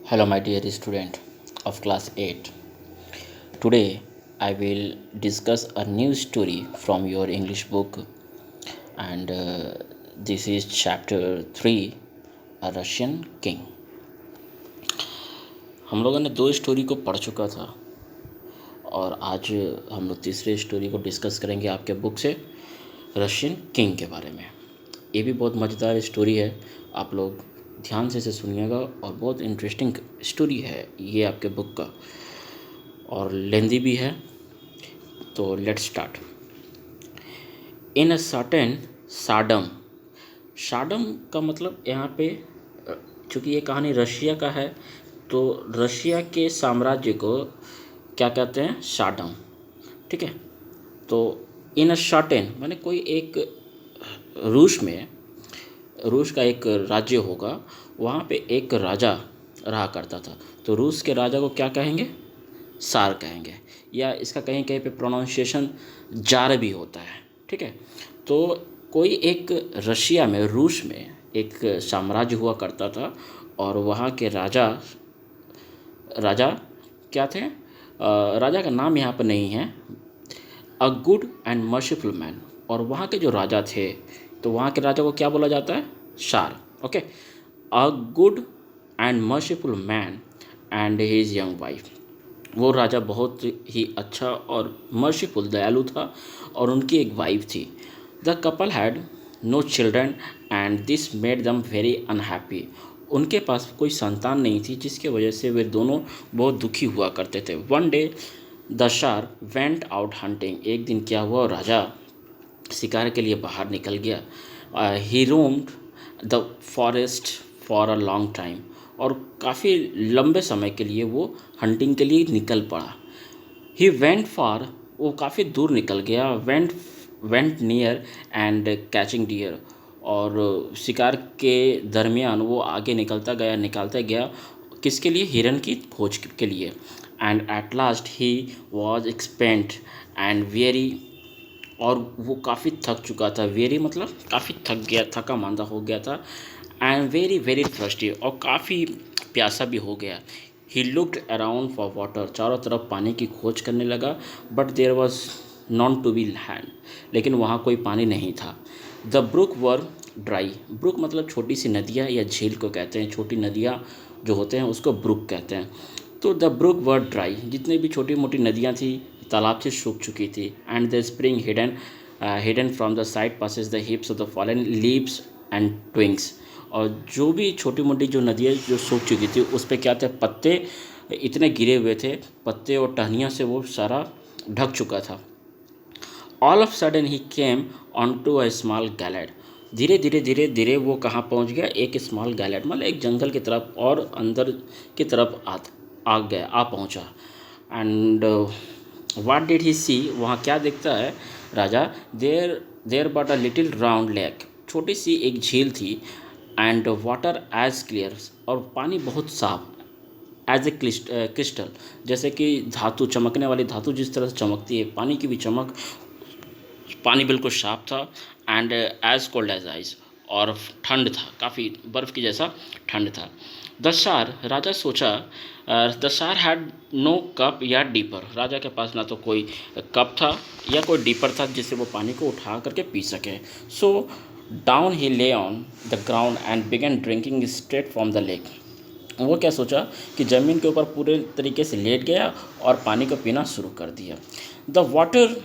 Hello, my dear student of class 8. Today, I will discuss a new story from your English book, and this is chapter 3, A Russian King. हम लोगों ने दो story को पढ़ चुका था और आज हम लोग तीसरे स्टोरी को डिस्कस करेंगे आपके बुक से, रशियन किंग के बारे में। ये भी बहुत मज़ेदार स्टोरी है, आप लोग ध्यान से इसे सुनिएगा और बहुत इंटरेस्टिंग स्टोरी है ये आपके बुक का और लेंदी भी है। तो let's start. In a certain tsardom. Tsardom का मतलब यहाँ पे चूँकि ये कहानी रशिया का है तो रशिया के साम्राज्य को क्या कहते हैं, साडम। ठीक है, तो इन अ सर्टेन माने कोई एक रूस का एक राज्य होगा, वहाँ पे एक राजा रहा करता था। तो रूस के राजा को क्या कहेंगे, सार कहेंगे, या इसका कहीं कहीं पे प्रोनाउंसिएशन जार भी होता है। ठीक है, तो कोई एक रशिया में, रूस में एक साम्राज्य हुआ करता था और वहाँ के राजा राजा क्या थे, राजा का नाम यहाँ पर नहीं है। A good and merciful man. और वहाँ के जो राजा थे तो वहाँ के राजा को क्या बोला जाता है, शार। Okay, a good and merciful man and his young wife. वो राजा बहुत ही अच्छा और मर्सीफुल, दयालु था और उनकी एक वाइफ थी। The couple had no children and this made them very unhappy. उनके पास कोई संतान नहीं थी जिसकी वजह से वे दोनों बहुत दुखी हुआ करते थे। वन डे द शार वेंट आउट हंटिंग। एक दिन क्या हुआ, राजा शिकार के लिए बाहर निकल गया। He roamed the forest for a long time. और काफ़ी लंबे समय के लिए वो हंटिंग के लिए निकल पड़ा। ही वेंट फार, वो काफ़ी दूर निकल गया। Went near and catching deer. और शिकार के दरमियान वो आगे निकलता गया किसके लिए, हिरन की खोज के लिए। And at last he was spent and weary, और वो काफ़ी थक चुका था। वेरी मतलब काफ़ी थक गया, थका मांदा हो गया था। एंड वेरी वेरी थर्स्टी, और काफ़ी प्यासा भी हो गया। He looked around for water, चारों तरफ पानी की खोज करने लगा। But there was none to be hand, लेकिन वहाँ कोई पानी नहीं था। The brook were dry. Brook मतलब छोटी सी नदियाँ या झील को कहते हैं। छोटी नदियाँ जो होते हैं उसको ब्रुक कहते हैं। तो द ब्रुक वर ड्राई, जितनी भी छोटी मोटी नदियाँ थी तालाब से सूख चुकी थी। And the spring hidden from the sight passes the heaps of the fallen leaves and twigs. और जो भी छोटी मोटी जो नदियाँ जो सूख चुकी थी उस पर क्या थे, पत्ते इतने गिरे हुए थे, पत्ते और टहनियों से वो सारा ढक चुका था। All of sudden he came on to a small glade. धीरे धीरे वो कहाँ पहुँच गया, एक स्मॉल गैलेट मतलब एक जंगल की तरफ और अंदर की तरफ आ पहुँचा। And what did he see, वहाँ क्या देखता है राजा, there there but a little round lake, छोटी सी एक झील थी। एंड वाटर एज क्लियर, और पानी बहुत साफ, एज ए क्रिस्टल, जैसे कि धातु, चमकने वाली धातु जिस तरह से चमकती है, पानी की भी चमक, पानी बिल्कुल साफ था। And as cold as ice, और ठंड था, काफ़ी बर्फ़ की जैसा ठंड था। द शार, राजा सोचा, द शार हैड नो कप या डीपर। राजा के पास ना तो कोई कप था या कोई डीपर था जिससे वो पानी को उठा करके पी सके। सो डाउन ही ले on the ground and begin drinking straight from the lake. वो क्या सोचा कि ज़मीन के ऊपर पूरे तरीके से लेट गया और पानी को पीना शुरू कर दिया। The water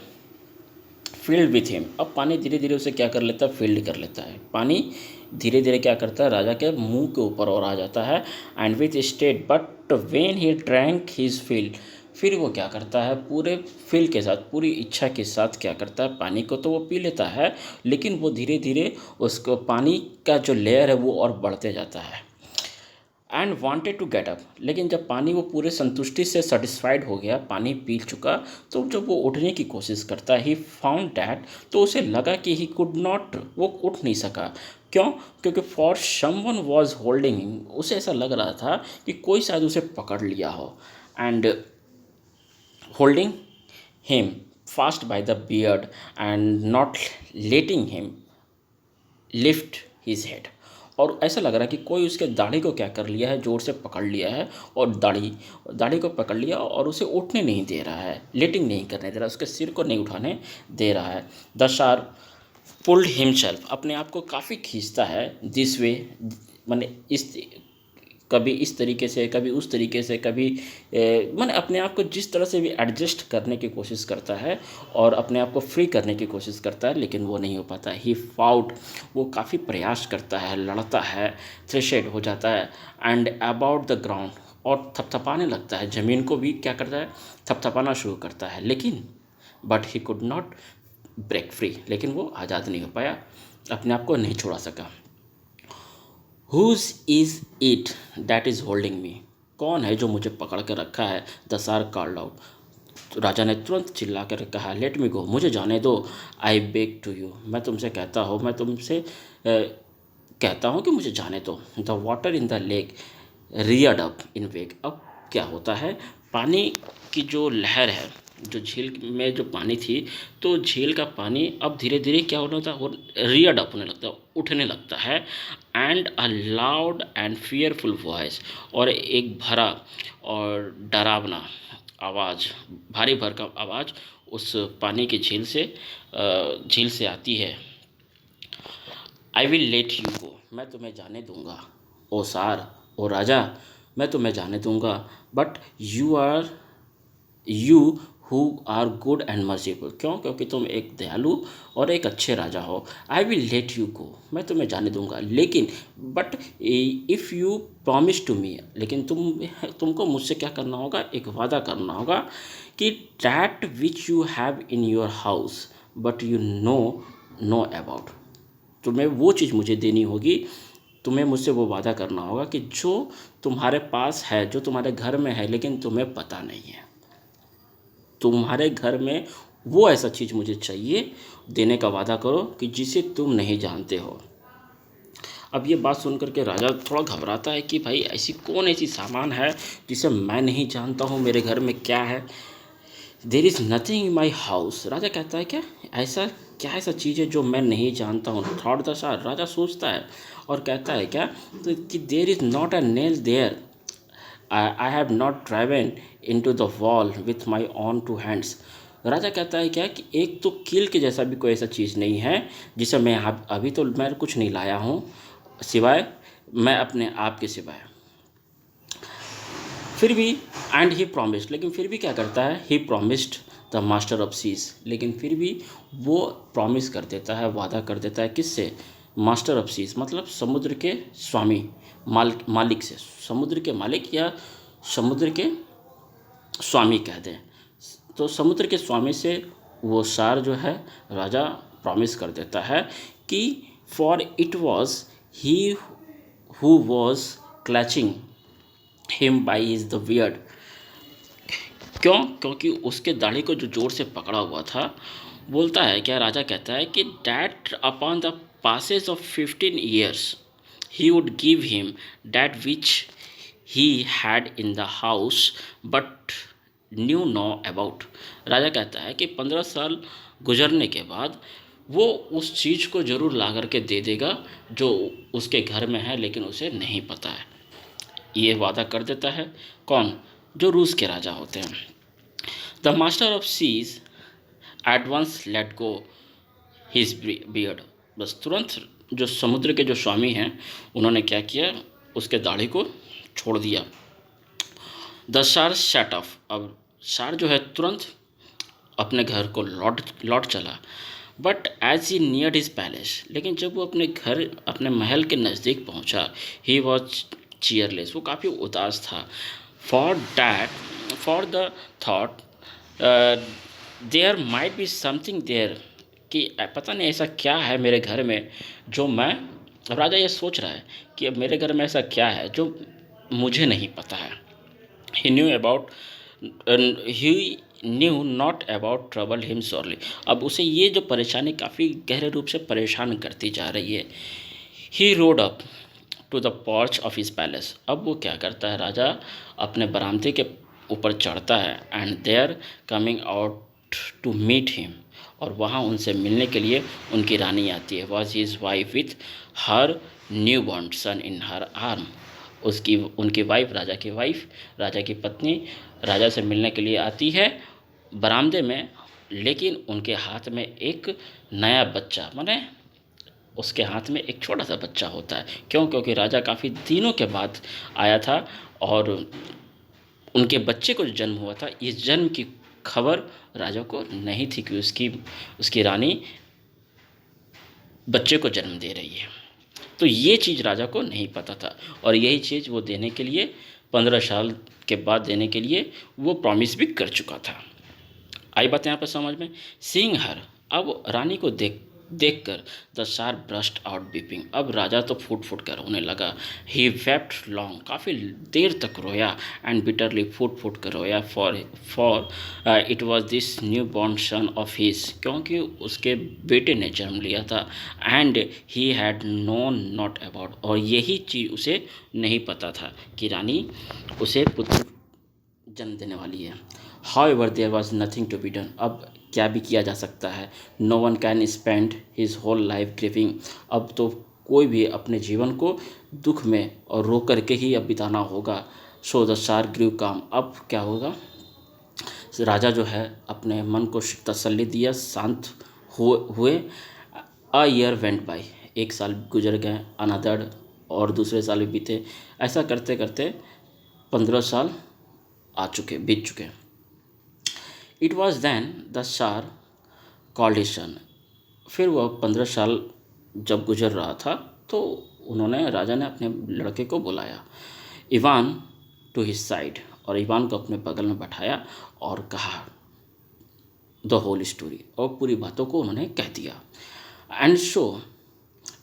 field with him, अब पानी धीरे धीरे उसे क्या कर लेता है, फील्ड कर लेता है। पानी धीरे धीरे क्या करता है, राजा के मुंह के ऊपर और आ जाता है। And with state but when he drank his field, फिर वो क्या करता है, पूरे फील के साथ, पूरी इच्छा के साथ क्या करता है, पानी को तो वो पी लेता है, लेकिन वो धीरे धीरे उसको पानी का जो लेयर है वो और बढ़ते जाता है। And wanted to get up, लेकिन जब पानी वो पूरे संतुष्टि से सेटिस्फाइड हो गया, पानी पी चुका, तो जब वो उठने की कोशिश करता है, ही फाउंड डैट, तो उसे लगा कि ही कुड नॉट, वो उठ नहीं सका। क्यों, क्योंकि for someone was holding him, उसे ऐसा लग रहा था कि कोई शायद उसे पकड़ लिया हो। And holding him fast by the beard and not letting him lift his head, और ऐसा लग रहा है कि कोई उसके दाढ़ी को क्या कर लिया है, ज़ोर से पकड़ लिया है और दाढ़ी को पकड़ लिया और उसे उठने नहीं दे रहा है, लेटिंग नहीं करने दे रहा है, उसके सिर को नहीं उठाने दे रहा है। द शार्क पुल्ड हिमसेल्फ, अपने आप को काफ़ी खींचता है, दिस वे, माने इस, कभी इस तरीके से, कभी उस तरीके से, कभी माने अपने आप को जिस तरह से भी एडजस्ट करने की कोशिश करता है और अपने आप को फ्री करने की कोशिश करता है, लेकिन वो नहीं हो पाता। ही फाउट, वो काफ़ी प्रयास करता है, लड़ता है, थ्रेशेड हो जाता है, एंड अबाउट द ग्राउंड, और थपथपाने लगता है, ज़मीन को भी क्या करता है, थपथपाना शुरू करता है, लेकिन but he could not break free, लेकिन वो आज़ाद नहीं हो पाया, अपने आप को नहीं छोड़ा सका। Whose is it that is holding me, कौन है जो मुझे पकड़ कर रखा है। द शार्क कॉल्ड आउट, तो राजा ने तुरंत चिल्ला कर कहा, लेट मी गो, मुझे जाने दो। आई बेग टू यू, मैं तुमसे कहता हूँ, मैं तुमसे कहता हूँ कि मुझे जाने दो। The water in the lake Rudyard up in वेग, अब क्या होता है, पानी की जो लहर है, जो झील में जो पानी थी, तो झील का पानी अब धीरे धीरे क्या होना था, वो रियर्ड अप होने लगता है, उठने लगता है। And a loud and fearful voice, और एक भरा और डरावना आवाज़, भारी भरकम आवाज़ उस पानी की झील से आती है। I will let you go, मैं तुम्हें जाने दूंगा। ओ सार, ओ राजा, मैं तुम्हें जाने दूंगा, but you who are good and merciful, क्यों, क्योंकि तुम एक दयालु और एक अच्छे राजा हो। I will let you go, मैं तुम्हें जाने दूंगा, लेकिन but if you promise to me, लेकिन तुमको मुझसे क्या करना होगा, एक वादा करना होगा कि that which you have in your house but you know about, तुम्हें वो चीज़ मुझे देनी होगी, तुम्हें मुझसे वो वादा करना होगा कि जो तुम्हारे पास है, जो तुम्हारे घर में है, लेकिन तुम्हें पता नहीं है, तुम्हारे घर में वो ऐसा चीज़ मुझे चाहिए, देने का वादा करो कि जिसे तुम नहीं जानते हो। अब ये बात सुन करके राजा थोड़ा घबराता है कि भाई ऐसी सामान है जिसे मैं नहीं जानता हूँ, मेरे घर में क्या है। There is nothing in my house, राजा कहता है क्या ऐसा चीज़ है जो मैं नहीं जानता हूँ। थॉट द शार्क, राजा सोचता है और कहता है क्या, तो कि there is not a nail there, I have not driven into the wall with my own two hands. राजा कहता है क्या कि एक तो कील के जैसा भी कोई ऐसा चीज़ नहीं है जिसे मैं अभी तो मैं कुछ नहीं लाया हूँ, सिवाय मैं अपने आप के सिवाय। फिर भी एंड ही प्रॉमिस्ड, लेकिन फिर भी क्या करता है, he promised the master of seas, लेकिन फिर भी वो प्रॉमिस कर देता है, वादा कर देता है, किससे, मास्टर ऑफ सीज, मतलब समुद्र के स्वामी, मालिक से, समुद्र के मालिक या समुद्र के स्वामी कह दें, तो समुद्र के स्वामी से वो सार जो है राजा प्रॉमिस कर देता है कि for it was he who was clutching him by is the beard, क्यों, क्योंकि उसके दाढ़ी को जो जोर से पकड़ा हुआ था। बोलता है क्या, राजा कहता है कि that upon the passage of 15 years he would give him that which he had in the house but knew no about. राजा कहता है कि 15 साल गुजरने के बाद वो उस चीज़ को ज़रूर ला करके दे देगा जो उसके घर में है, लेकिन उसे नहीं पता है। ये वादा कर देता है कौन, जो रूस के राजा होते हैं। The master of seas at once let go his beard, बस तुरंत जो समुद्र के जो स्वामी हैं उन्होंने क्या किया, उसके दाढ़ी को छोड़ दिया। द शार शट ऑफ, अब शार जो है तुरंत अपने घर को लौट चला। But as he near his palace, लेकिन जब वो अपने घर, अपने महल के नज़दीक पहुंचा, ही वॉज चीयरलेस, वो काफ़ी उदास था। For the thought there might be something there, कि पता नहीं ऐसा क्या है मेरे घर में जो मैं, राजा ये सोच रहा है कि अब मेरे घर में ऐसा क्या है जो मुझे नहीं पता है। He knew not about trouble him sorely, अब उसे ये जो परेशानी काफ़ी गहरे रूप से परेशान करती जा रही है। He rode up to the porch of his palace, अब वो क्या करता है, राजा अपने बरामदे के ऊपर चढ़ता है, and there coming out to meet him, और वहाँ उनसे मिलने के लिए उनकी रानी आती है। Was his wife with her new born son in her arm. उसकी उनकी वाइफ, राजा की वाइफ, राजा की पत्नी राजा से मिलने के लिए आती है बरामदे में, लेकिन उनके हाथ में एक नया बच्चा, माने उसके हाथ में एक छोटा सा बच्चा होता है। क्यों? क्योंकि राजा काफ़ी दिनों के बाद आया था और उनके बच्चे को जो जन्म हुआ था, इस जन्म की खबर राजा को नहीं थी कि उसकी रानी बच्चे को जन्म दे रही है। तो ये चीज़ राजा को नहीं पता था और यही चीज़ वो देने के लिए 15 साल के बाद देने के लिए वो प्रॉमिस भी कर चुका था। आई बात यहाँ पर समझ में। सीइंग हर, अब रानी को देखकर द शार ब्रस्ट आउट वीपिंग, अब राजा तो फूट फूट कर रोने लगा। ही वेप्ट लॉन्ग, काफ़ी देर तक रोया, एंड बिटरली फूट फूट कर रोया, for it was this new born son of his, क्योंकि उसके बेटे ने जन्म लिया था। And he had known not about, और यही चीज़ उसे नहीं पता था कि रानी उसे पुत्र जन्म देने वाली है। However, there was nothing to be done. अब क्या भी किया जा सकता है। No one can spend his whole life grieving. अब तो कोई भी अपने जीवन को दुख में और रो करके ही अब बिताना होगा। So the Tsar grew calm. अब क्या होगा, राजा जो है अपने मन को तसल्ली दिया, शांत हुए। A year went by. एक साल गुजर गए, अनदर, और दूसरे साल भी बीते। ऐसा करते करते 15 साल बीत चुके। इट वॉज दैन द शार कॉल्ड हिज सन, फिर वह 15 साल जब गुजर रहा था तो राजा ने अपने लड़के को बुलाया, इवान टू हिज साइड, और इवान को अपने बगल में बैठाया और कहा द होल स्टोरी, और पूरी बातों को उन्होंने कह दिया। एंड सो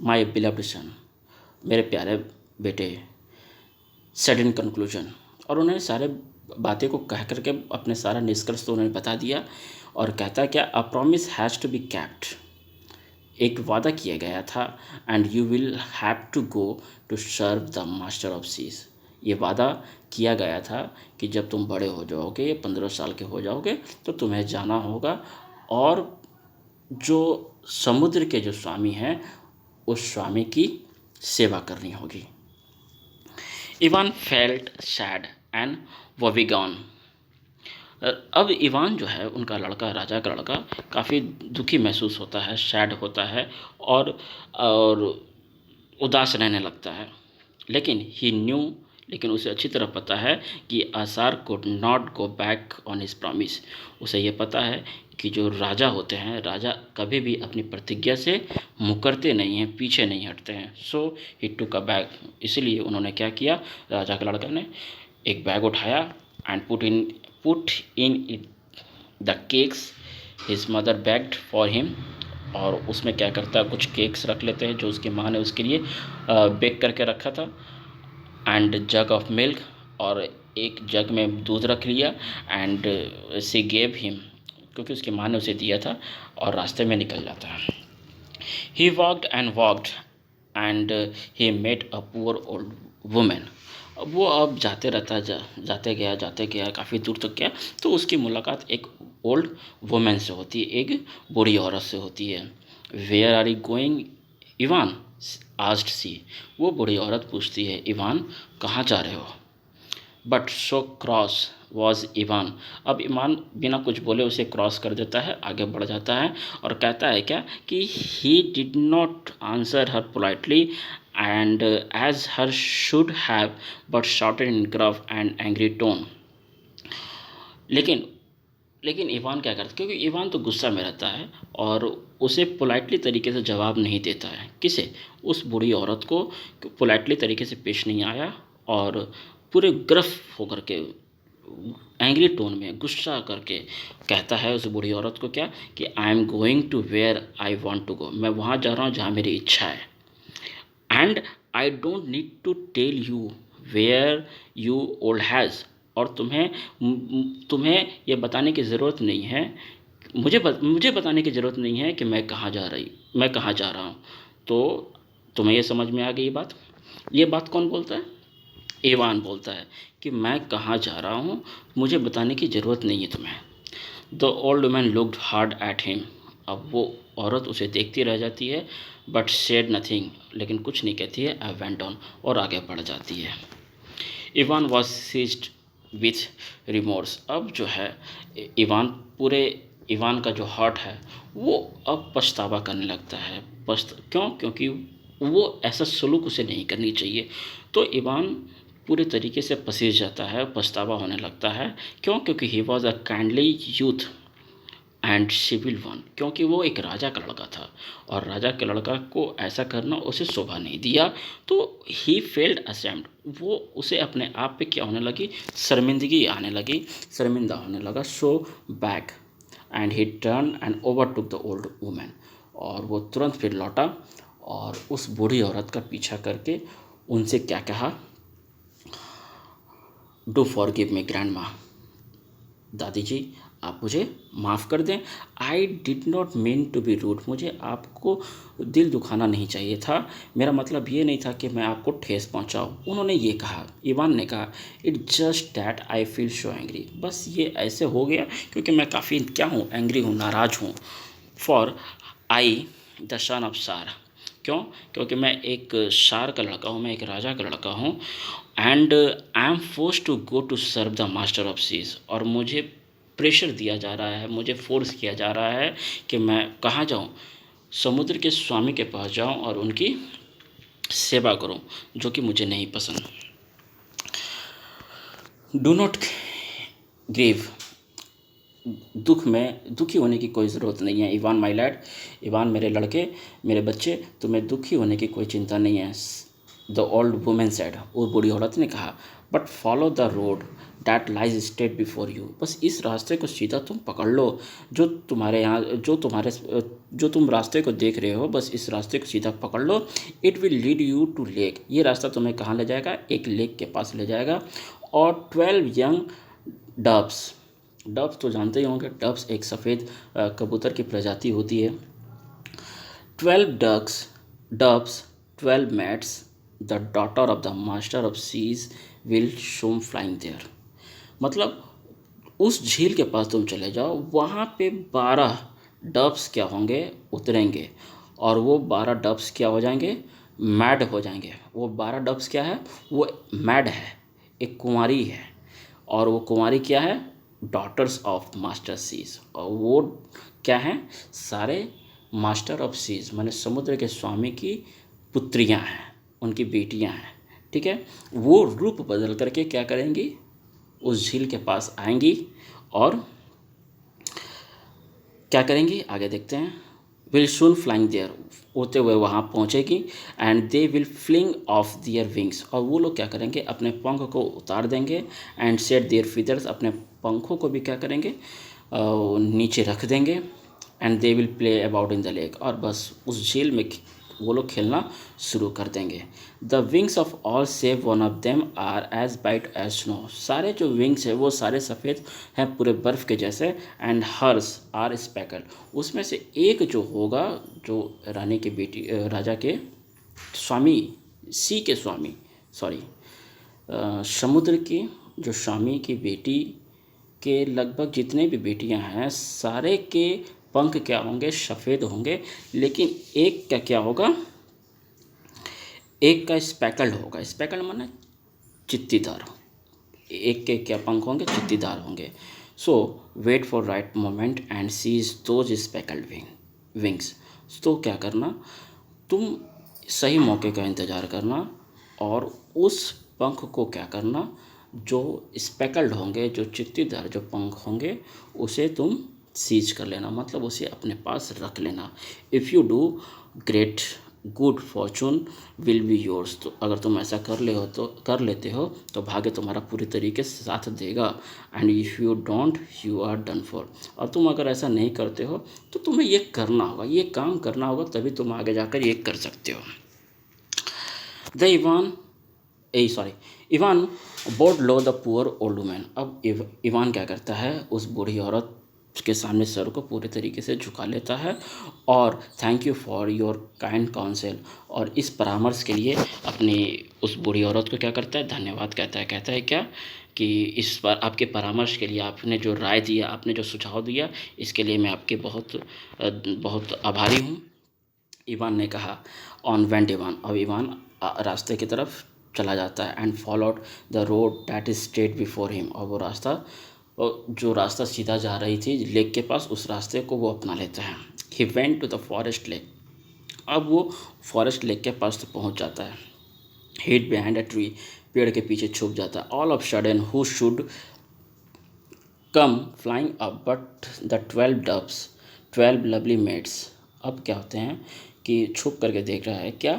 माई बिलव्ड सन, मेरे प्यारे बेटे, सेड इन कंक्लूजन, और उन्होंने सारे बातें को कह करके अपने सारा निष्कर्ष तो उन्होंने बता दिया। और कहता क्या, a promise has to be kept, एक वादा किया गया था, and you will have to go to serve the master of seas, ये वादा किया गया था कि जब तुम बड़े हो जाओगे, 15 साल के हो जाओगे, तो तुम्हें जाना होगा और जो समुद्र के जो स्वामी हैं उस स्वामी की सेवा करनी होगी। इवान फेल्ट सैड एंड वोबिगॉन, अब इवान जो है उनका लड़का, राजा का लड़का, काफ़ी दुखी महसूस होता है, सैड होता है और उदास रहने लगता है। लेकिन ही न्यू, लेकिन उसे अच्छी तरह पता है कि आसार could not go back on his promise, उसे ये पता है कि जो राजा होते हैं, राजा कभी भी अपनी प्रतिज्ञा से मुकरते नहीं हैं, पीछे नहीं हटते हैं। सो ही टुक अ बैग, इसलिए उन्होंने क्या किया, राजा के लड़का ने एक बैग उठाया and put in it the cakes his mother bagged for him, और उसमें क्या करता है, कुछ केक्स रख लेते हैं जो उसकी माँ ने उसके लिए बेक करके रखा था, एंड जग ऑफ मिल्क, और एक जग में दूध रख लिया, एंड सी गेव हिम, क्योंकि उसकी माँ ने उसे दिया था, और रास्ते में निकल जाता है। He walked and he met a poor old women, वो अब जाते गया काफ़ी दूर तक गया, तो उसकी मुलाकात एक ओल्ड वुमेन से होती है, एक बूढ़ी औरत से होती है। Where are you going Ivan asked she, वो बूढ़ी औरत पूछती है, इवान कहाँ जा रहे हो। But so cross was Ivan, अब इवान बिना कुछ बोले उसे क्रॉस कर देता है, आगे बढ़ जाता है और कहता है क्या कि he did not answer her politely and as her should have, but shouted in gruff and angry tone. लेकिन इवान क्या करता है, क्योंकि इवान तो गुस्सा में रहता है और उसे पोलाइटली तरीके से जवाब नहीं देता है। किसे? उस बूढ़ी औरत को पोलाइटली तरीके से पेश नहीं आया और पूरे ग्रफ होकर के, एंग्री टोन में, गुस्सा करके कहता है उस बूढ़ी औरत को क्या कि I am going to where I want to go, मैं वहाँ जा रहा हूँ जहाँ मेरी इच्छा है, and I don't need to tell you where you old has, और तुम्हें ये बताने की ज़रूरत नहीं है, मुझे बताने की ज़रूरत नहीं है कि मैं कहाँ जा रहा हूँ। तो तुम्हें ये समझ में आ गई ये बात कौन बोलता है? इवान बोलता है कि मैं कहाँ जा रहा हूँ, मुझे बताने की ज़रूरत नहीं है तुम्हें। The old man looked hard at him, अब वो औरत उसे देखती रह जाती है, बट सेड नथिंग, लेकिन कुछ नहीं कहती है। आई वेंट ऑन, और आगे बढ़ जाती है। Ivan was seized with remorse. अब जो है इवान पूरे इवान का जो हार्ट है वो अब पछतावा करने लगता है। क्यों? क्योंकि वो ऐसा सलूक उसे नहीं करनी चाहिए। तो इवान पूरे तरीके से पसीज जाता है, पछतावा होने लगता है। क्यों? क्योंकि he was a kindly youth and civil one, क्योंकि वो एक राजा का लड़का था और राजा के लड़का को ऐसा करना उसे शोभा नहीं दिया। तो ही फेल्ड असेम्ड, वो उसे अपने आप पे क्या होने लगी, शर्मिंदगी आने लगी, शर्मिंदा होने लगा। So back and he turn and overtook the old women, और वो तुरंत फिर लौटा और उस बूढ़ी औरत का पीछा करके उनसे क्या कहा, डू फॉरगिव मी ग्रैंडमा, दादी जी आप मुझे माफ़ कर दें। I did not mean to be rude, मुझे आपको दिल दुखाना नहीं चाहिए था, मेरा मतलब ये नहीं था कि मैं आपको ठेस पहुंचाऊं। उन्होंने ये कहा, इवान ने कहा, it just that I feel so angry, बस ये ऐसे हो गया क्योंकि मैं काफ़ी क्या हूँ, एंग्री हूँ, नाराज़ हूँ। For I the son of सार, क्यों? क्योंकि मैं एक शार का लड़का हूँ, मैं एक राजा का लड़का हूँ। And I am force to go to serve the master of seas, और मुझे प्रेशर दिया जा रहा है, मुझे फोर्स किया जा रहा है कि मैं कहाँ जाऊँ, समुद्र के स्वामी के पास जाऊँ और उनकी सेवा करूँ, जो कि मुझे नहीं पसंद। डू नॉट ग्रीव, दुखी होने की कोई ज़रूरत नहीं है। इवान माई लैड, इवान मेरे लड़के, मेरे बच्चे, तुम्हें दुखी होने की कोई चिंता नहीं है। द ओल्ड वुमेन सेड, वो बूढ़ी औरत ने कहा, but follow the road that lies straight before you, बस इस रास्ते को सीधा तुम पकड़ लो, जो तुम रास्ते को देख रहे हो, बस इस रास्ते को सीधा पकड़ लो। It will lead you to lake, ये रास्ता तुम्हें कहाँ ले जाएगा, एक लेक के पास ले जाएगा। और 12 यंग डब्स, डब्स तो जानते ही होंगे, डब्स एक सफ़ेद कबूतर की प्रजाति होती है। 12 doves 12 mates, the daughter of the master of seas will swoop flying there, मतलब उस झील के पास तुम चले जाओ, वहाँ पे 12 डब्स क्या होंगे, उतरेंगे, और वो 12 डब्स क्या हो जाएंगे, मैड हो जाएंगे। वो 12 डब्स क्या है, वो मैड है, एक कुंवारी है, और वो कुंवारी क्या है, डॉटर्स ऑफ मास्टर सीज, और वो क्या हैं, सारे मास्टर ऑफ सीज माने समुद्र के स्वामी की पुत्रियां हैं, उनकी बेटियां हैं। ठीक है, वो रूप बदल करके क्या करेंगी, उस झील के पास आएंगी और क्या करेंगी, आगे देखते हैं। विल सून फ्लाइंग देयर, होते हुए वहाँ पहुँचेगी। And they will fling off their wings, और वो लोग क्या करेंगे, अपने पंख को उतार देंगे। एंड सेट देयर फीदर्स, अपने पंखों को भी क्या करेंगे, नीचे रख देंगे। And they will play about in the lake, और बस उस झील में वो लोग खेलना शुरू कर देंगे। The wings of all save one of them are as white as snow, सारे जो विंग्स है वो सारे सफ़ेद हैं, पूरे बर्फ़ के जैसे। एंड हर्स आर स्पेकल, उसमें से एक जो होगा, जो रानी की बेटी, राजा के स्वामी, सी के स्वामी, सॉरी, समुद्र की जो स्वामी की बेटी के लगभग जितने भी बेटियां हैं, सारे के पंख क्या होंगे, सफ़ेद होंगे, लेकिन एक का क्या होगा, एक का स्पेकल्ड होगा। स्पेकल्ड माने चित्तीदार, एक के क्या पंख होंगे, चित्तीदार होंगे। So wait for right moment and seize those speckled wings, तो क्या करना, तुम सही मौके का इंतज़ार करना और उस पंख को क्या करना, जो स्पेकल्ड होंगे, जो चित्तीदार जो पंख होंगे, उसे तुम सीज कर लेना, मतलब उसे अपने पास रख लेना। If you do great good Fortune will be yours, तो अगर तुम ऐसा कर लेते हो तो भाग्य तुम्हारा पूरी तरीके से साथ देगा। And if you don't you are done for, और तुम अगर ऐसा नहीं करते हो तो तुम्हें ये करना होगा, ये काम करना होगा, तभी तुम आगे जाकर ये कर सकते हो। The Ivan board low the poor old women, अब इवान क्या करता है, उस बूढ़ी औरत उसके सामने सर को पूरे तरीके से झुका लेता है और thank you for your kind council, और इस परामर्श के लिए अपनी उस बूढ़ी औरत को क्या करता है, धन्यवाद कहता है क्या कि इस बार आपके परामर्श के लिए, आपने जो राय दिया, आपने जो सुझाव दिया, इसके लिए मैं आपके बहुत आभारी हूँ। इवान ने कहा। ऑन वेंट इवान, अब इवान रास्ते की तरफ चला जाता है and followed the road that is straight before him, और वो रास्ता, जो रास्ता सीधा जा रही थी लेक के पास, उस रास्ते को वो अपना लेता है। He went to the forest lake, अब वो फॉरेस्ट लेक के पास तो पहुंच जाता है। हिड बिहाइंड अ ट्री, पेड़ के पीछे छुप जाता है। All of sudden who should come flying up but the 12 doves, 12 lovely maids. अब क्या होते हैं कि छुप करके देख रहा है क्या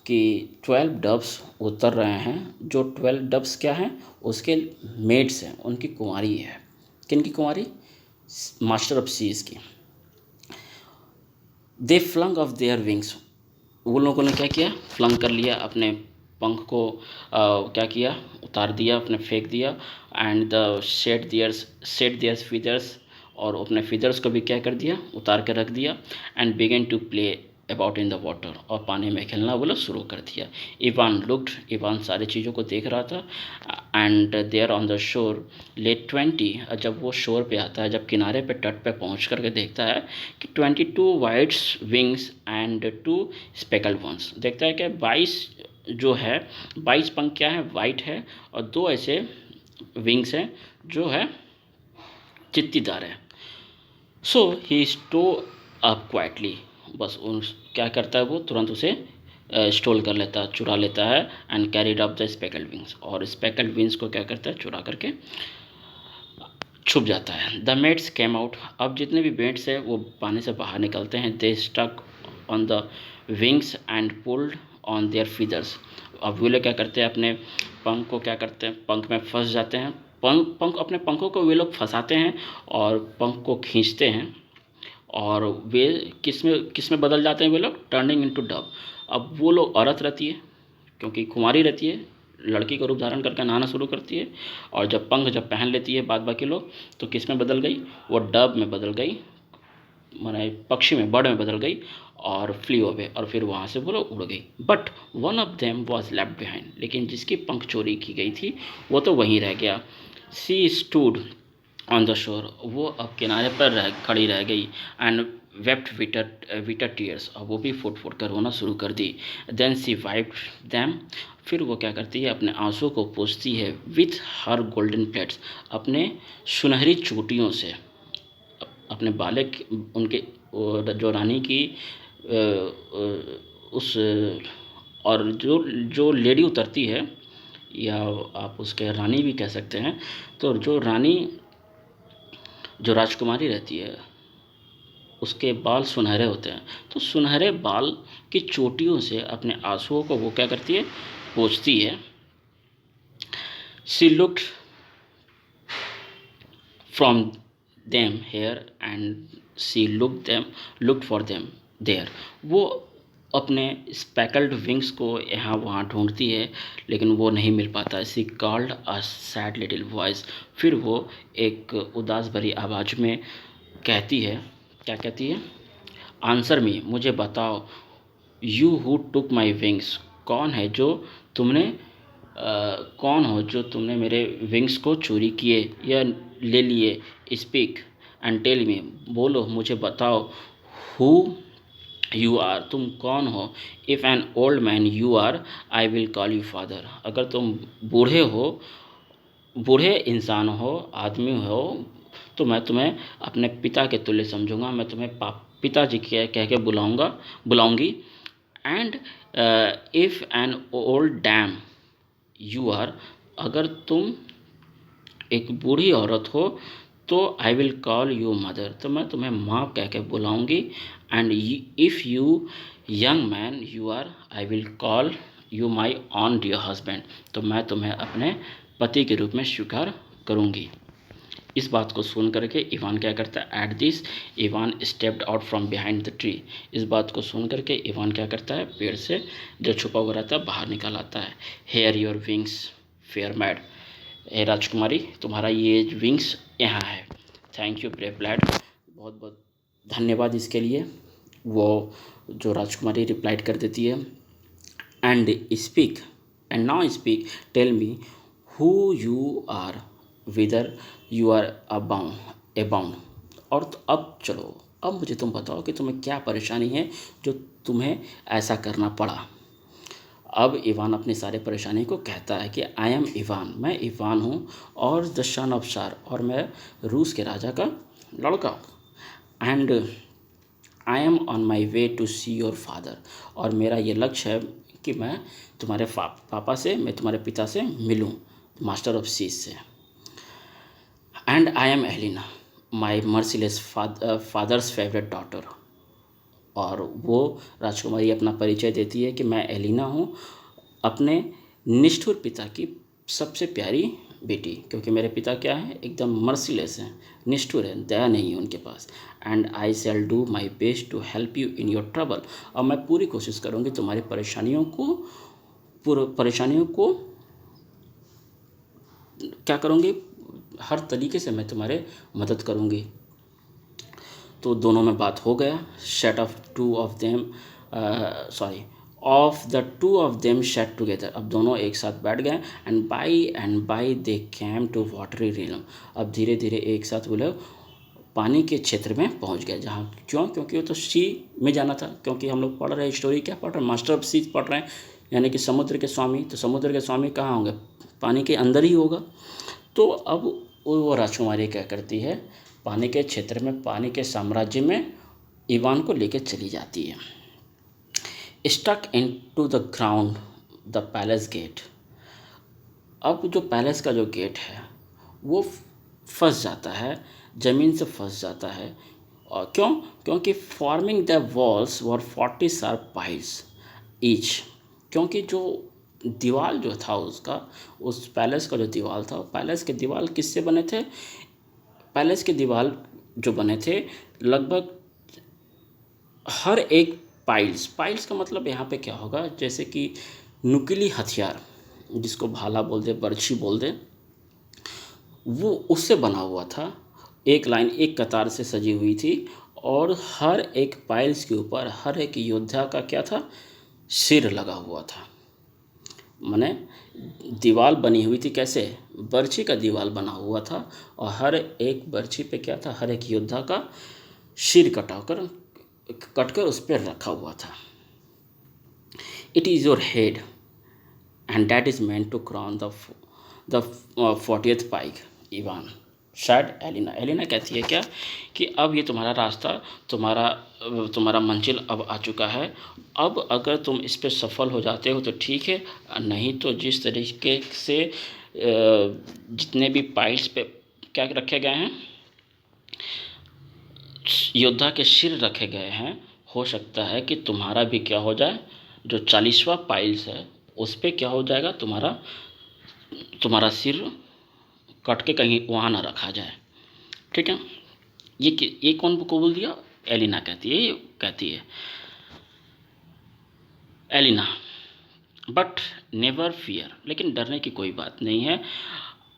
कि 12 डब्स उतर रहे हैं। जो 12 डब्स क्या हैं, उसके मेड्स हैं, उनकी कुंवारी है। किन की कुंवारी? मास्टर ऑफ सीज की। दे फ्लंग ऑफ देयर विंग्स, वो लोगों ने क्या किया, फ्लंग कर लिया, अपने पंख को क्या किया, उतार दिया, अपने फेंक दिया। And the set theirs feathers, और अपने फीदर्स को भी क्या कर दिया, उतार कर रख दिया। And began to play about in the water, और पानी में खेलना वो लोग शुरू कर दिया। इवान लुक्ड, इवान सारी चीज़ों को देख रहा था। And there on the shore let 20, जब वो शोर पे आता है, जब किनारे पे तट पे पहुंच करके देखता है कि 22 whites wings and 2 speckled ones, देखता है कि 22 जो है, 22 पंख क्या है, वाइट है, और 2 ऐसे विंग्स हैं जो है चित्तीदार है। सो ही स्टो अप क्वाइटली, बस उन क्या करता है, वो तुरंत उसे स्टोल कर लेता है, चुरा लेता है। And carried up the speckled wings, और स्पेकल्ड विंग्स को क्या करता है, चुरा करके छुप जाता है। द मेट्स केम आउट, अब जितने भी मेट्स हैं वो पानी से बाहर निकलते हैं। They stuck on the wings and pulled on their feathers, अब वे लोग क्या करते हैं, अपने पंख को क्या करते हैं, पंख में फंस जाते हैं। अपने पंखों को वे लोग फंसाते हैं और पंख को खींचते हैं, और वे किस में बदल जाते हैं, वे लोग टर्निंग इनटू डव। अब वो लोग औरत रहती है, क्योंकि कुंवारी रहती है, लड़की का रूप धारण करके नहाना शुरू करती है। और जब पंख जब पहन लेती है बाद बाकी लोग, तो किस में बदल गई, वो डव में बदल गई, माने पक्षी में, बर्ड में बदल गई, और फ्ली अवे, और फिर वहाँ से वो लोग उड़ गई। But one of them was left behind, लेकिन जिसकी पंख चोरी की गई थी वो तो वहीं रह गया। सी स्टूड ऑन द शोर, वो अब किनारे पर खड़ी रह गई। एंड वेप्ट विटर टीयर्स, और वो भी फुट फुट कर रोना शुरू कर दी। देन सी वाइप्ड दैम, फिर वो क्या करती है, अपने आंसू को पोंछती है। विथ हर गोल्डन प्लेट्स, अपने सुनहरी चोटियों से, अपने बालक उनके जो रानी की उस, और जो जो लेडी उतरती है, या आप उसके रानी भी कह सकते हैं, तो जो रानी, जो राजकुमारी रहती है, उसके बाल सुनहरे होते हैं, तो सुनहरे बाल की चोटियों से अपने आंसुओं को वो क्या करती है, पोंछती है। She looked from them here and she looked for them there, वो अपने स्पेकल्ड विंग्स को यहाँ वहाँ ढूंढती है, लेकिन वो नहीं मिल पाता। She called a sad little voice, फिर वो एक उदास भरी आवाज़ में कहती है, क्या कहती है, आंसर मी, मुझे बताओ, you who took my wings, कौन है जो तुमने कौन हो जो तुमने मेरे विंग्स को चोरी किए या ले लिए। स्पीक एंड टेल मी, बोलो, मुझे बताओ। हु यू आर, तुम कौन हो। If an old man you are, I will call you father, अगर तुम बूढ़े हो, बूढ़े इंसान हो, आदमी हो, तो मैं तुम्हें अपने पिता के तुल्य समझूंगा, मैं तुम्हें पिताजी कह के बुलाऊंगी। And if an old dame you are, अगर तुम एक बूढ़ी औरत हो, तो I will call you mother, तो मैं तुम्हें माँ कह के बुलाऊंगी। And if you young man you are, I will call you my own dear husband, तो मैं तुम्हें अपने पति के रूप में स्वीकार करूंगी। इस बात को सुन करके इवान क्या करता है, at this Ivan stepped out from behind the tree, इस बात को सुन करके इवान क्या करता है, पेड़ से जो छुपा हुआ रहता है बाहर निकल आता है। Here your wings fair maid, हे राजकुमारी, तुम्हारा ये विंग्स यहाँ है। थैंक यू ब्रेव लैड, बहुत बहुत धन्यवाद इसके लिए। वो जो राजकुमारी रिप्लाइड कर देती है, and speak and now speak, tell me who you are, whither you are abound. और तो अब चलो, अब मुझे तुम बताओ कि तुम्हें क्या परेशानी है जो तुम्हें ऐसा करना पड़ा। अब इवान अपनी सारी परेशानी को कहता है कि आई एम इवान, मैं इवान हूँ, और द सन ऑफ शार, और मैं रूस के राजा का लड़का हूँ। And I am on my way to see your father, और मेरा ये लक्ष्य है कि मैं तुम्हारे पापा से, मैं तुम्हारे पिता से मिलूँ, मास्टर ऑफ सीज से। And I am Elina, my merciless father's favourite daughter. और वो राजकुमारी अपना परिचय देती है कि मैं एलिना हूँ, अपने निष्ठुर पिता की सबसे प्यारी बेटी, क्योंकि मेरे पिता क्या है, एकदम मर्सीलेस हैं, निष्ठुर है, दया नहीं है उनके पास। And I shall do my best to help you in your trouble, और मैं पूरी कोशिश करूँगी तुम्हारी परेशानियों को क्या करूँगी, हर तरीके से मैं तुम्हारे मदद करूँगी। तो दोनों में बात हो गया। Sat of two of them of the two of them sat together, अब दोनों एक साथ बैठ गए। And by they came to watery realm, अब धीरे धीरे एक साथ वो लोग पानी के क्षेत्र में पहुंच गए। जहाँ क्योंकि वो तो सी में जाना था, क्योंकि हम लोग पढ़ रहे हैं स्टोरी, क्या पढ़ रहे हैं, मास्टर ऑफ सीज पढ़ रहे हैं, यानी कि समुद्र के स्वामी। तो समुद्र के स्वामी कहाँ होंगे, पानी के अंदर ही होगा। तो अब वो राजकुमारी क्या करती है, पानी के क्षेत्र में, पानी के साम्राज्य में इवान को लेकर चली जाती है। Stuck into the ground the palace gate, अब जो पैलेस का जो गेट है वो फंस जाता है, ज़मीन से फंस जाता है। और क्योंकि forming the walls were 40 sharp piles each, क्योंकि जो दीवार जो था उसका, उस पैलेस का जो दीवार था, पैलेस के दीवार किससे बने थे, पैलेस के दीवार जो बने थे लगभग हर एक पाइल्स का मतलब यहाँ पे क्या होगा, जैसे कि नुकीली हथियार, जिसको भाला बोल दे, बर्छी बोल दे, वो उससे बना हुआ था। एक लाइन, एक कतार से सजी हुई थी, और हर एक पाइल्स के ऊपर हर एक योद्धा का क्या था, सिर लगा हुआ था। माने दीवार बनी हुई थी कैसे, बर्छी का दीवार बना हुआ था, और हर एक बर्छी पे क्या था, हर एक योद्धा का सिर कटकर उस पर रखा हुआ था। It is your head and that is meant to crown the 40th pike Ivan, शायद एलिना कहती है क्या, कि अब ये तुम्हारा रास्ता, तुम्हारा मंजिल अब आ चुका है। अब अगर तुम इस पे सफल हो जाते हो तो ठीक है, नहीं तो जिस तरीके से जितने भी पाइल्स पे क्या रखे गए हैं, योद्धा के सिर रखे गए हैं, हो सकता है कि तुम्हारा भी क्या हो जाए, जो 40वां पाइल्स है उस पे क्या हो जाएगा, तुम्हारा सिर कट के कहीं वहाँ ना रखा जाए। ठीक है, ये कौन को बोल दिया, एलिना कहती है, ये कहती है एलिना। बट नेवर फियर, लेकिन डरने की कोई बात नहीं है।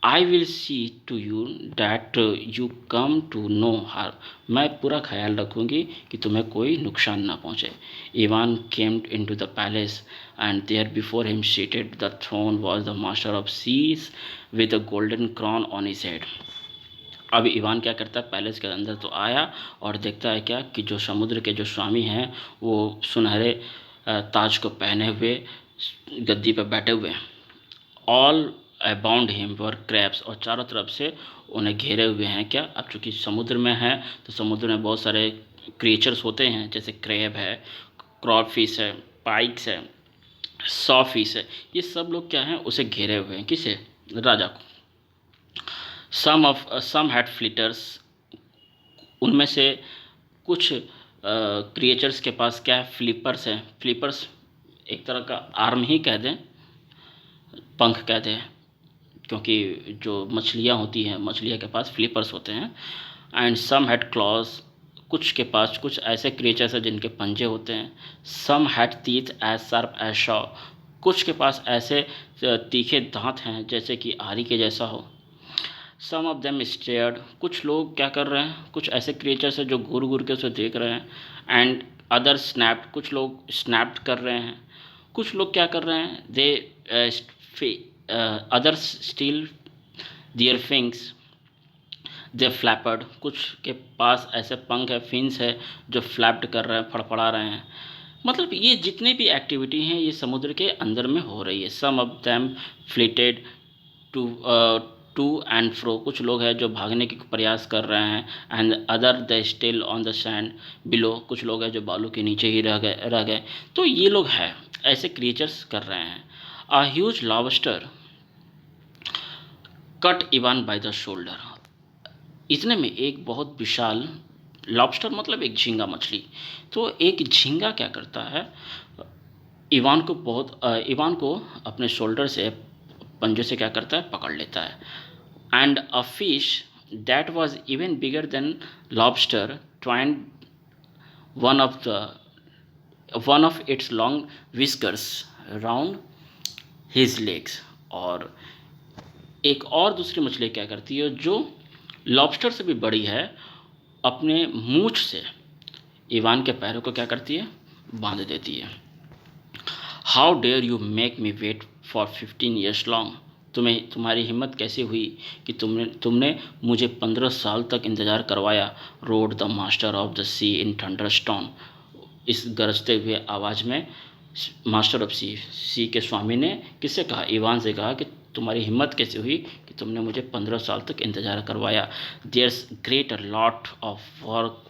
I will see to you that you come to no harm, मैं पूरा ख्याल रखूँगी कि तुम्हें कोई नुकसान ना पहुँचे। Ivan came into the palace and there before him seated the throne was the master of seas with a golden crown on his head. अब इवान क्या करता है, पैलेस के अंदर तो आया और देखता है क्या, कि जो समुद्र के जो स्वामी हैं वो सुनहरे ताज को पहने हुए गद्दी पर बैठे हुए हैं। ऑल अबाउंड हिम वर क्रैब्स, और चारों तरफ से उन्हें घेरे हुए हैं क्या, अब चूँकि समुद्र में है तो समुद्र में बहुत सारे क्रिएचर्स होते हैं, जैसे क्रैब है, क्रॉप फिश है, पाइक्स है, सॉ फिश है, ये सब लोग क्या हैं, उसे घेरे हुए हैं, किसे, राजा को। सम हैड फ्लिटर्स, उनमें से कुछ क्रिएचर्स के पास क्या है, फ्लिपर्स हैं। फ्लिपर्स एक तरह का आर्म ही कह दें, पंख कह दें, क्योंकि जो मछलियाँ होती हैं, मछलियों के पास फ्लिपर्स होते हैं। एंड सम हैड क्लॉज, कुछ के पास कुछ ऐसे क्रिएचर्स हैं जिनके पंजे होते हैं। Some had teeth as sharp as saw, कुछ के पास ऐसे तीखे दांत हैं जैसे कि आरी के जैसा हो। सम ऑफ देम स्टेयर्ड, कुछ लोग क्या कर रहे हैं, कुछ ऐसे क्रिएचर्स हैं जो घूर घूर के उसे देख रहे हैं। एंड अदर स्नैप्ड, कुछ लोग स्नैप्ड कर रहे हैं। कुछ लोग क्या कर रहे हैं, दे अदर्स स्टील दियर फिंग्स दे फ्लैपर्ड, कुछ के पास ऐसे पंख है, फिन्स है जो फ्लैप्ड कर रहे हैं, फड़फड़ा रहे हैं। मतलब ये जितने भी एक्टिविटी हैं ये समुद्र के अंदर में हो रही है। Some of them flitted to to and fro, कुछ लोग हैं जो भागने की प्रयास कर रहे हैं। And other the still on the sand below, कुछ लोग हैं जो बालू के नीचे ही रह गए। तो ये लोग हैं, ऐसे क्रिएचर्स कर रहे हैं। A huge lobster cut Ivan by the shoulder, इतने में एक बहुत विशाल लॉबस्टर मतलब एक झींगा मछली, तो एक झींगा क्या करता है, इवान को अपने शोल्डर से, पंजे से क्या करता है, पकड़ लेता है। And a fish that was even bigger than lobster twined one of its long whiskers round his legs, और एक और दूसरी मछली क्या करती है जो लॉबस्टर से भी बड़ी है, अपने मूंछ से इवान के पैरों को क्या करती है, बांध देती है। How dare you make me wait for 15 years long, तुम्हारी हिम्मत कैसे हुई कि तुमने मुझे 15 साल तक इंतज़ार करवाया। Roared the master of the sea in thunderstorm, इस गरजते हुए आवाज़ में मास्टर ऑफ सी के स्वामी ने किससे कहा, इवान से कहा कि तुम्हारी हिम्मत कैसे हुई कि तुमने मुझे 15 साल तक इंतज़ार करवाया। There's great a lot of work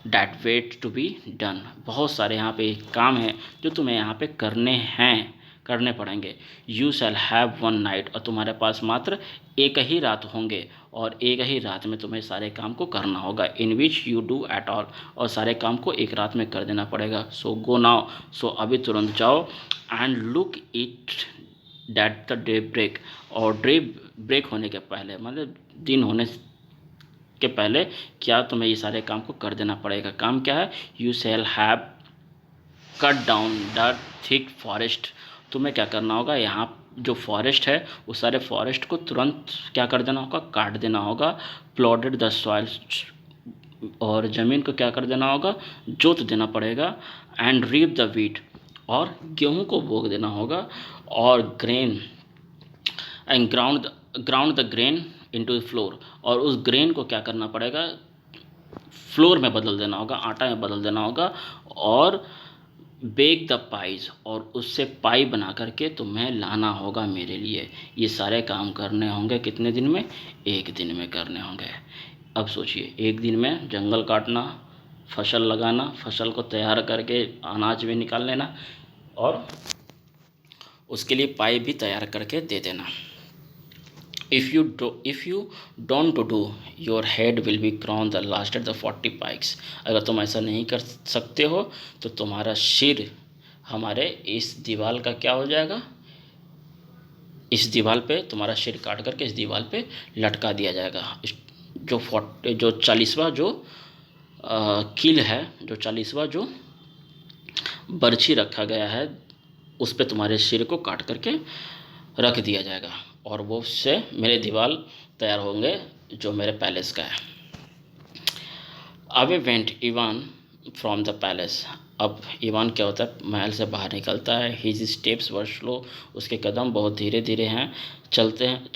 that wait to be done, बहुत सारे यहाँ पे काम हैं जो तुम्हें यहाँ पे करने पड़ेंगे। You shall have one night, और तुम्हारे पास मात्र एक ही रात होंगे, और एक ही रात में तुम्हें सारे काम को करना होगा। In which you do at all, और सारे काम को एक रात में कर देना पड़ेगा। सो गो नाउ, सो अभी तुरंत जाओ। And look it that the daybreak, और डे ब्रेक होने के पहले, मतलब दिन होने के पहले क्या तुम्हें ये सारे काम को कर देना पड़ेगा। काम क्या है, you shall have cut down the thick forest, तुम्हें क्या करना होगा, यहाँ जो फॉरेस्ट है उस सारे फॉरेस्ट को तुरंत क्या कर देना होगा, काट देना होगा। प्लॉडेड द सॉइल, और ज़मीन को क्या कर देना होगा, जोत देना पड़ेगा। एंड रीप द वीट, और गेहूँ को बोग देना होगा। और grain and ground the grain into the floor, और उस ग्रेन को क्या करना पड़ेगा, फ्लोर में बदल देना होगा, आटा में बदल देना होगा। और बेक द पाइज, और उससे पाई बना करके तुम्हें लाना होगा मेरे लिए। ये सारे काम करने होंगे कितने दिन में, एक दिन में करने होंगे। अब सोचिए, एक दिन में जंगल काटना, फसल लगाना, फसल को तैयार करके अनाज भी निकाल लेना, और उसके लिए पाई भी तैयार करके दे देना। If you don't do, your head will be crown the last at the 40 Pikes, अगर तुम ऐसा नहीं कर सकते हो तो तुम्हारा सिर हमारे इस दीवार का क्या हो जाएगा, इस दीवार पे तुम्हारा सिर काट करके इस दीवार पे लटका दिया जाएगा। जो 40वां जो कील है, जो 40वां जो बर्छी रखा गया है, उस पे तुम्हारे सिर को काट करके रख दिया जाएगा, और वो उससे मेरे दीवार तैयार होंगे जो मेरे पैलेस का है। Away went Ivan from the palace, अब इवान क्या होता है, महल से बाहर निकलता है। हिज स्टेप्स वर स्लो, उसके कदम बहुत धीरे धीरे हैं, चल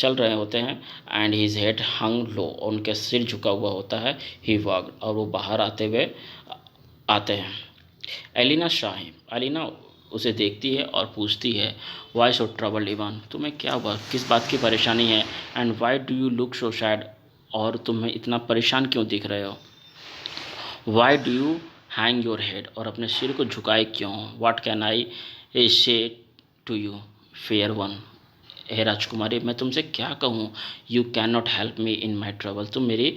रहे होते हैं। एंड हिज हेड हंग लो, उनके सिर झुका हुआ होता है। ही वॉक, और वो बाहर आते हैं। एलिना उसे देखती है और पूछती है, वाई सो ट्रबल्ड इवान, तुम्हें क्या हुआ, किस बात की परेशानी है। And why do you look so sad, और तुम्हें इतना परेशान क्यों दिख रहे हो। Why do you hang your head, और अपने सिर को झुकाए क्यों। व्हाट कैन आई से टू यू फेयर वन, हे राजकुमारी मैं तुमसे क्या कहूँ। You can not help me in my trouble, तुम मेरी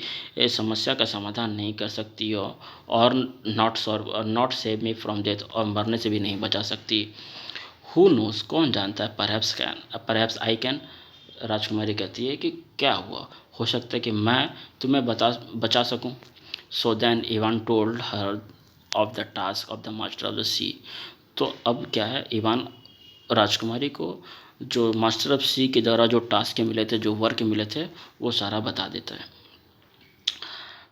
समस्या का समाधान नहीं कर सकती हो, और not save me from death, और मरने से भी नहीं बचा सकती। हु नोस, कौन जानता है। परहैप्स आई कैन, राजकुमारी कहती है कि क्या हुआ, हो सकता है कि मैं तुम्हें बचा सकूं। So then Ivan told her of the task of the master of the sea, तो अब क्या है, इवान राजकुमारी को जो मास्टर ऑफ सी के द्वारा जो टास्क मिले थे, जो वर्क मिले थे, वो सारा बता देता है।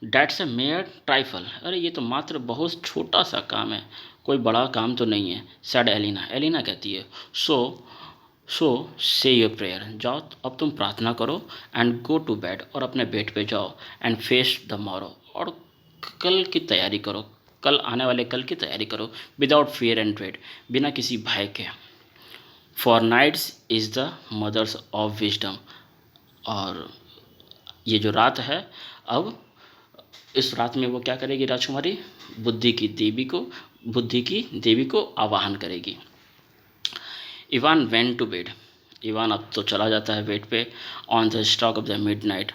डैट्स ए मेयर ट्राइफल, अरे ये तो मात्र बहुत छोटा सा काम है, कोई बड़ा काम तो नहीं है। सैड एलिना, एलिना कहती है, सो से योर प्रेयर, जाओ अब तुम प्रार्थना करो, एंड गो टू बेड, और अपने बेड पे जाओ, एंड फेस द मॉरो, और कल की तैयारी करो, कल आने वाले कल की तैयारी करो, विदाउट फियर एंड ड्रेड, बिना किसी भय के। For nights is the mothers of wisdom, और ये जो रात है, अब इस रात में वो क्या करेगी राजकुमारी, बुद्धि की देवी को आवाहन करेगी। Ivan went to bed, Ivan अब तो चला जाता है बेड पे। On the stock of the midnight,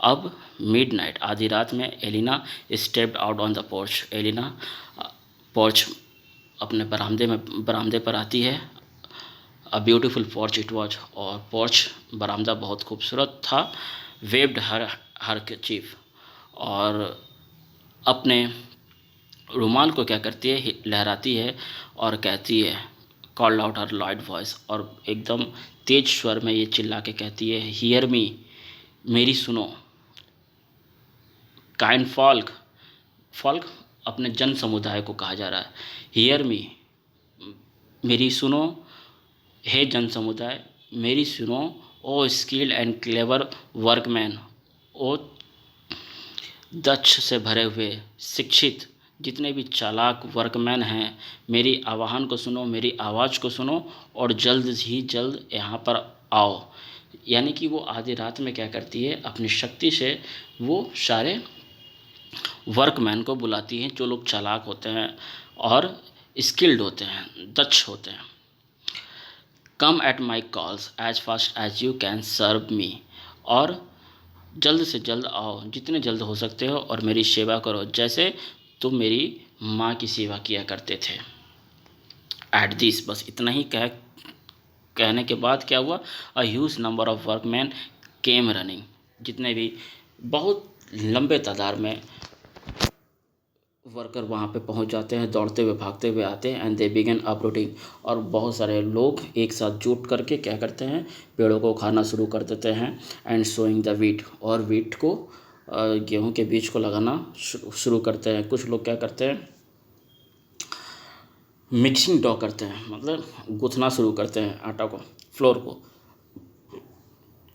अब मिडनाइट आधी रात में Elina stepped out on the porch, Elina porch अपने बरामदे पर आती है। A beautiful porch it was, और पोर्च बरामदा बहुत खूबसूरत था। वेव्ड हर चीफ, और अपने रुमाल को क्या करती है, लहराती है, और कहती है, कॉल्ड आउट हर लाउड वॉइस, और एकदम तेज स्वर में ये चिल्ला के कहती है, हियर मी, मेरी सुनो। काइंड फॉल्क, फॉल्क अपने जन समुदाय को कहा जा रहा है। हियर मी, मेरी सुनो, हे जन समुदाय, मेरी सुनो। ओ स्किल्ड एंड क्लेवर वर्कमैन, ओ दक्ष से भरे हुए शिक्षित जितने भी चालाक वर्कमैन हैं, मेरी आह्वान को सुनो, मेरी आवाज़ को सुनो, और जल्द ही जल्द यहाँ पर आओ। यानी कि वो आधी रात में क्या करती है, अपनी शक्ति से वो सारे वर्कमैन को बुलाती हैं, जो लोग चालाक होते हैं और स्किल्ड होते हैं, दक्ष होते हैं। Come at my calls as fast as you can serve me, और जल्द से जल्द आओ, जितने जल्द हो सकते हो, और मेरी सेवा करो, जैसे तुम मेरी माँ की सेवा किया करते थे। एट दिस, बस इतना ही कहने के बाद क्या हुआ, a huge number of workman came running, जितने भी बहुत लंबे तादाद में वर्कर वहाँ पे पहुँच जाते हैं, दौड़ते हुए भागते हुए आते हैं। एंड दे बिगन अपरूटिंग, और बहुत सारे लोग एक साथ जुट करके क्या करते हैं, पेड़ों को खाना शुरू कर देते हैं। एंड सोइंग द वीट, और वीट को गेहूं के बीज को लगाना शुरू करते हैं। कुछ लोग क्या करते हैं, मिक्सिंग डॉ करते हैं, मतलब गूँथना शुरू करते हैं आटा को, फ्लोर को।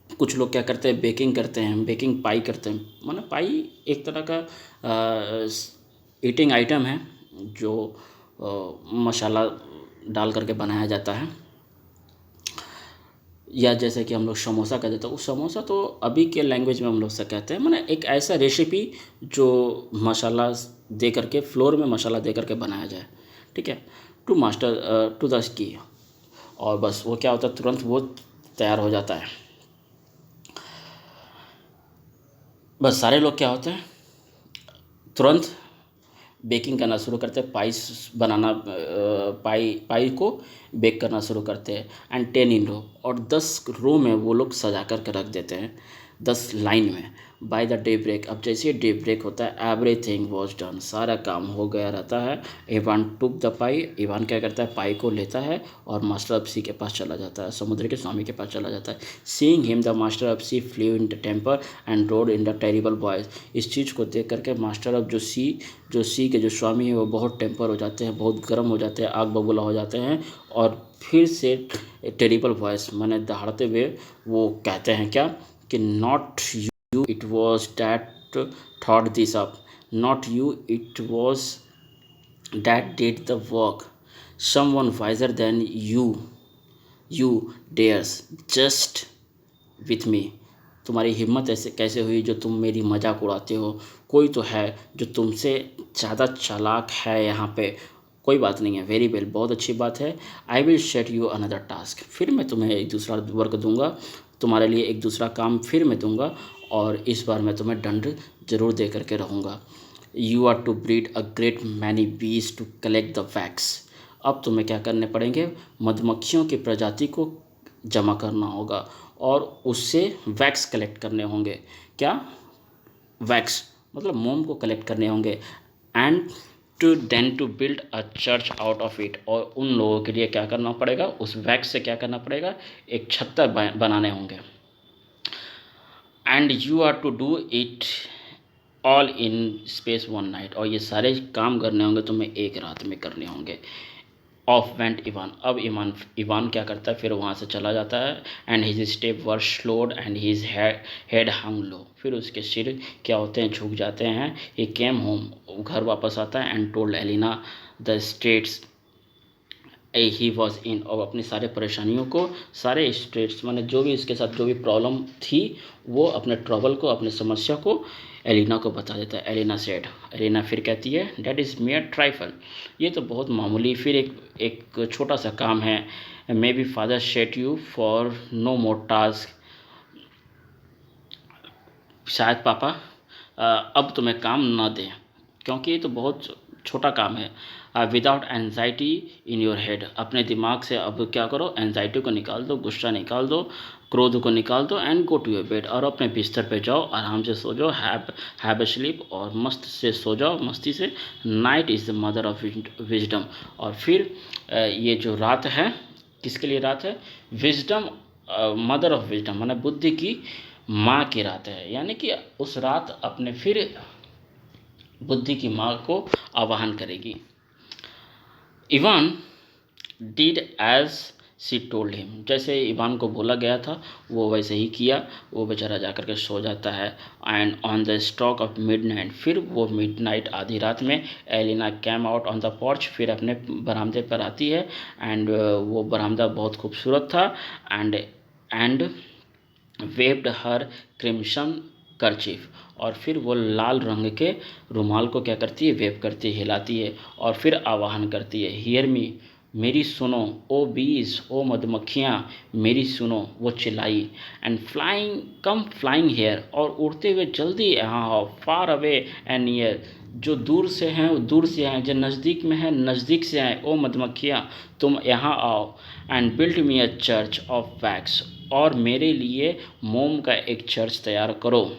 कुछ लोग क्या करते हैं, बेकिंग करते हैं, बेकिंग पाई करते हैं। मतलब पाई एक तरह का ईटिंग आइटम है, जो मसाला डाल करके बनाया जाता है, या जैसे कि हम लोग समोसा कह देते हैं। उस समोसा तो अभी के लैंग्वेज में हम लोग से कहते हैं, माने एक ऐसा रेसिपी जो मसाला दे करके, फ्लोर में मसाला दे करके बनाया जाए, ठीक है, टू द की, और बस वो क्या होता है, तुरंत वो तैयार हो जाता है। बस सारे लोग क्या होते हैं, तुरंत बेकिंग करना शुरू करते हैं, पाई को बेक करना शुरू करते हैं। एंड 10 इन रो, और 10 रो में वो लोग सजा करके रख देते हैं, 10 लाइन में। बाय द डे ब्रेक, अब जैसे डे ब्रेक होता है, एवरीथिंग वॉज डन, सारा काम हो गया रहता है। Ivan took the pi, Ivan क्या करता है, पाई को लेता है और मास्टर ऑफ सी के पास चला जाता है, समुद्र के स्वामी के पास चला जाता है। Seeing him the master of sea flew in the temper and roared in the terrible voice, इस चीज़ को देख करके मास्टर ऑफ जो सी के जो स्वामी है वो बहुत टेम्पर हो जाते हैं, बहुत गर्म हो जाते हैं, आग बबूला हो जाते हैं, और फिर से टेरिबल वॉइस माने दहाड़ते हुए वो कहते हैं क्या, कि not you it was that thought this up, not you it was that did the work, someone visor then you dares just with me, तुम्हारी हिम्मत ऐसे कैसे हुई जो तुम मेरी मजाक उड़ाते हो, कोई तो है जो तुमसे ज़्यादा चालाक है यहाँ पे। कोई बात नहीं है, वेरी वेल, बहुत अच्छी बात है। I will set you another task, फिर मैं तुम्हें एक दूसरा वर्क दूंगा, तुम्हारे लिए एक दूसरा काम फिर मैं दूंगा, और इस बार मैं तुम्हें दंड जरूर दे करके रहूँगा। You are to breed a great many bees to collect the wax, अब तुम्हें क्या करने पड़ेंगे, मधुमक्खियों की प्रजाति को जमा करना होगा, और उससे वैक्स कलेक्ट करने होंगे। क्या, वैक्स मतलब मोम को कलेक्ट करने होंगे। And to build a church out of it, और उन लोगों के लिए क्या करना पड़ेगा, उस वैक्स से क्या करना पड़ेगा, एक छत्तर बनाने होंगे। And you are to do it all in space one night, और ये सारे काम करने होंगे तुम्हें एक रात में करने होंगे। ऑफ वेंट इवान, अब इवान क्या करता है, फिर वहाँ से चला जाता है। And his steps were slowed and his head hung low, फिर उसके सिर क्या होते हैं, झुक जाते हैं। ही केम होम, घर वापस आता है। And told Elina the states he was in, और अपनी सारे परेशानियों को, सारे स्टेट्स माने जो भी इसके साथ जो भी प्रॉब्लम थी, वो अपने ट्रबल को, अपने समस्या को एलिना को बता देता है। एलिना सेड, एलिना फिर कहती है, डैट इज़ मेयर ट्राइफल, ये तो बहुत मामूली, फिर एक छोटा सा काम है। Maybe father set you for no more task, शायद पापा अब तुम्हें काम ना दें, क्योंकि ये तो बहुत छोटा काम है। Without anxiety in your head, अपने दिमाग से अब क्या करो, एनजाइटी को निकाल दो, गुस्सा निकाल दो, क्रोध को निकाल दो। And go to your bed, और अपने बिस्तर पे जाओ, आराम से सो जाओ, हैव अ स्लीप, और मस्त से सो जाओ, मस्ती से। Night is the mother of wisdom, और फिर ये जो रात है, किसके लिए रात है, विजडम, मदर ऑफ विजडम माने बुद्धि की माँ की रात है, यानी कि उस रात अपने फिर बुद्धि की माँ को आवाहन करेगी। Ivan did as she told him, जैसे इवान को बोला गया था वो वैसे ही किया, वो बेचारा जाकर के सो जाता है। And on the stroke of midnight, फिर वो मिडनाइट आधी रात में Elina came out on the porch, फिर अपने बरामदे पर आती है। एंड वो बरामदा बहुत खूबसूरत था। एंड वेव्ड हर क्रिम्सन करचीफ, और फिर वो लाल रंग के रुमाल को क्या करती है, वेव करती है, हिलाती है, और फिर आवाहन करती है, हियर मी, मेरी सुनो, ओ बीज, ओ मधुमक्खियाँ, मेरी सुनो, वो चिल्लाई। And flying come flying here, और उड़ते हुए जल्दी यहाँ आओ, फार अवे एंड नियर, जो दूर से हैं वो दूर से आए, जो नज़दीक में है नज़दीक से आए, ओ मधुमक्खियाँ तुम यहाँ आओ। And build me a church of wax, और मेरे लिए मोम का एक चर्च तैयार करो,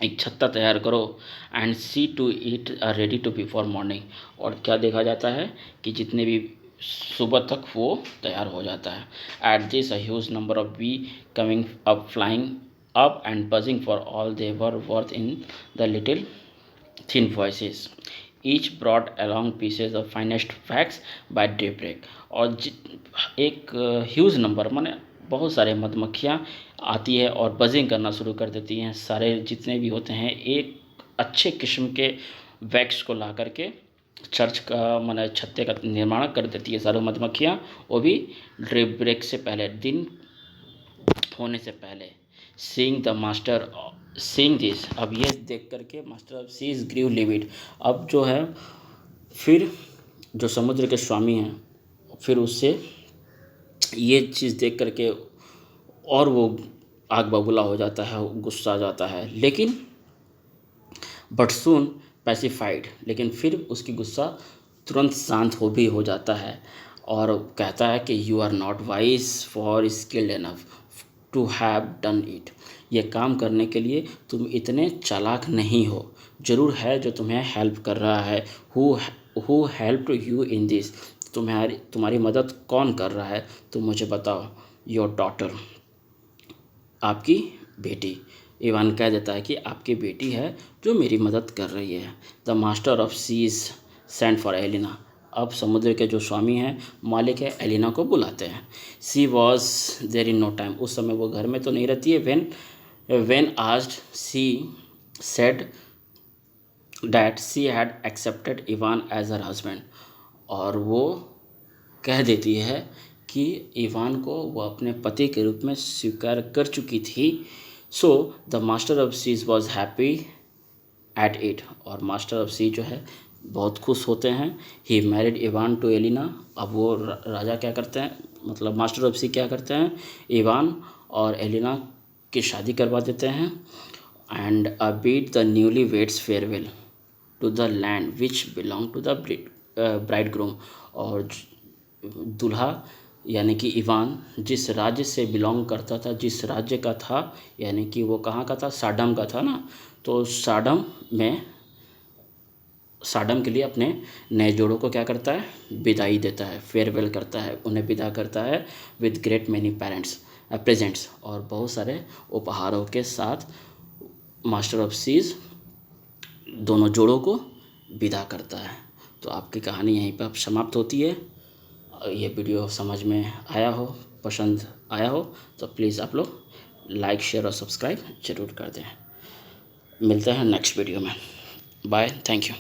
एक छत्ता तैयार करो। And see to it ready to before morning, और क्या देखा जाता है कि जितने भी सुबह तक वो तैयार हो जाता है। At this a huge number of be coming up flying up and buzzing for all they were worth in the little thin voices, each brought along pieces of finest facts by daybreak, और एक huge number माने बहुत सारे मधुमक्खियाँ आती है और buzzing करना शुरू कर देती हैं, सारे जितने भी होते हैं एक अच्छे किस्म के वैक्स को ला करके चर्च का माने छत्ते का निर्माण कर देती है सारी मधुमक्खियाँ, वो भी डे ब्रेक से पहले, दिन होने से पहले। Seeing the master, seeing this, अब ये देख करके master of seas grew livid, अब जो है फिर जो समुद्र के स्वामी हैं फिर उससे ये चीज़ देख करके और वो आग बबूला हो जाता है, गुस्सा आ जाता है, लेकिन बट सून पैसिफाइड, लेकिन फिर उसकी गुस्सा तुरंत शांत हो जाता है, और कहता है कि you are not wise for skilled enough to have done it, ये काम करने के लिए तुम इतने चालाक नहीं हो, ज़रूर है जो तुम्हें हेल्प कर रहा है। Who help you in this, तुम्हारी मदद कौन कर रहा है, तुम मुझे बताओ। योर डॉटर, आपकी बेटी, इवान कह देता है कि आपकी बेटी है जो मेरी मदद कर रही है। The master of seas send for Elina, अब समुद्र के जो स्वामी हैं, मालिक है, एलिना को बुलाते हैं। She was there in no time, उस समय वो घर में तो नहीं रहती है। When asked she said that she had accepted Ivan as her husband, और वो कह देती है कि इवान को वो अपने पति के रूप में स्वीकार कर चुकी थी। So the master of seas was happy at it, और मास्टर ऑफ सी जो है बहुत खुश होते हैं। He married Ivan to Elina, अब वो राजा क्या करते हैं, मतलब मास्टर ऑफ सी क्या करते हैं, इवान और एलिना की शादी करवा देते हैं। And bid the newly weds farewell to the land which belong to the bridegroom, और दूल्हा यानी कि इवान जिस राज्य से बिलोंग करता था, जिस राज्य का था, यानी कि वो कहाँ का था, साडम का था ना, तो साडम में साडम के लिए अपने नए जोड़ों को क्या करता है, विदाई देता है, फेयरवेल करता है, उन्हें विदा करता है with great many parents presents, और बहुत सारे उपहारों के साथ मास्टर ऑफ सीज दोनों जोड़ों को विदा करता है। तो आपकी कहानी यहीं पर समाप्त होती है। ये वीडियो समझ में आया हो, पसंद आया हो तो प्लीज़ आप लोग लाइक शेयर और सब्सक्राइब ज़रूर कर दें। मिलते हैं नेक्स्ट वीडियो में। Bye, thank you.